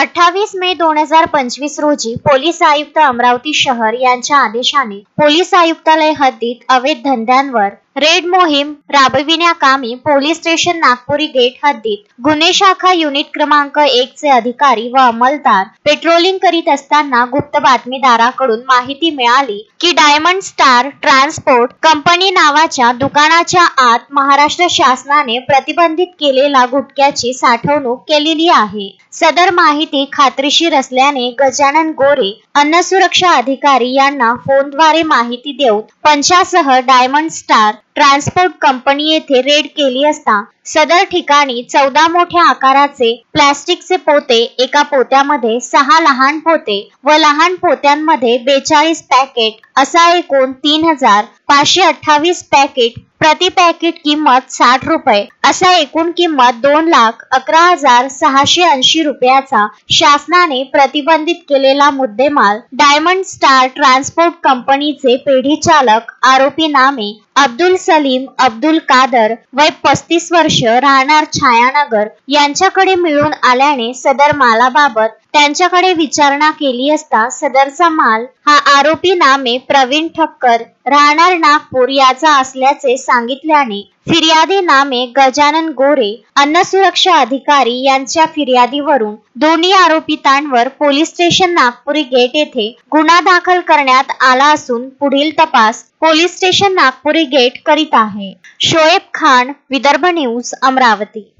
28 मे 2025 रोजी पोलीस आयुक्त अमरावती शहर यांच्या आदेशाने पोलीस आयुक्तालय हद्दीत अवैध धंद्यांवर रेड मोहीम राबविण्याकामी पोलीस स्टेशन नागपुरी गेट हद्दीत गुन्हे शाखा युनिट क्रमांक 1 चे अधिकारी व अंमलदार पेट्रोलिंग करीत असताना गुप्त बातमीदाराकडून माहिती मिळाली की डायमंड स्टार ट्रान्सपोर्ट कंपनी नावाच्या दुकानाच्या आत महाराष्ट्र शासनाने प्रतिबंधित केलेला गुटख्याची साठवणूक केलेली आहे। सदर माहिती खात्रीशीर असल्याने गजानन गोरे अन्न सुरक्षा अधिकारी यांना फोनद्वारे माहिती देऊन पंचासह डायमंड स्टार ट्रान्सपोर्ट कंपनी येथे रेड केली असता सदर ठिकाणी 14 मोठ्या आकाराचे प्लास्टिकचे पोते, एका पोत्यामध्ये 6 लहान पोते व लहान पोत्यांमध्ये 42 पॅकेट असा एकूण 3528 पॅकेट, प्रति पॅकेट किंमत 60 रुपये असा एकूण किंमत 2,11,680 रुपयाचा शासनाने प्रतिबंधित केलेला मुद्देमाल डायमंड स्टार ट्रान्सपोर्ट कंपनीचे पेढी चालक आरोपी नामे अब्दुल सलीम अब्दुल कादर वय 35 वर्ष राहणार छायानगर यांच्याकडे मिळून आल्याने सदर मालाबाबत त्यांच्याकडे विचारणा केली असता सदरचा माल हा आरोपी नामे प्रवीण ठक्कर राहणार नागपूर याचा असल्याचे सांगितल्याने फिर्यादी नामे गजानन गोरे अन्न सुरक्षा अधिकारी यांच्या फिर्यादीवरून दोन्ही आरोपितांवर पोलीस स्टेशन नागपुरी गेट येथे गुन्हा दाखल करण्यात आला असून पुढील तपास पोलीस स्टेशन नागपुरी गेट करीत आहे। शोएब खान, विदर्भ न्यूज, अमरावती।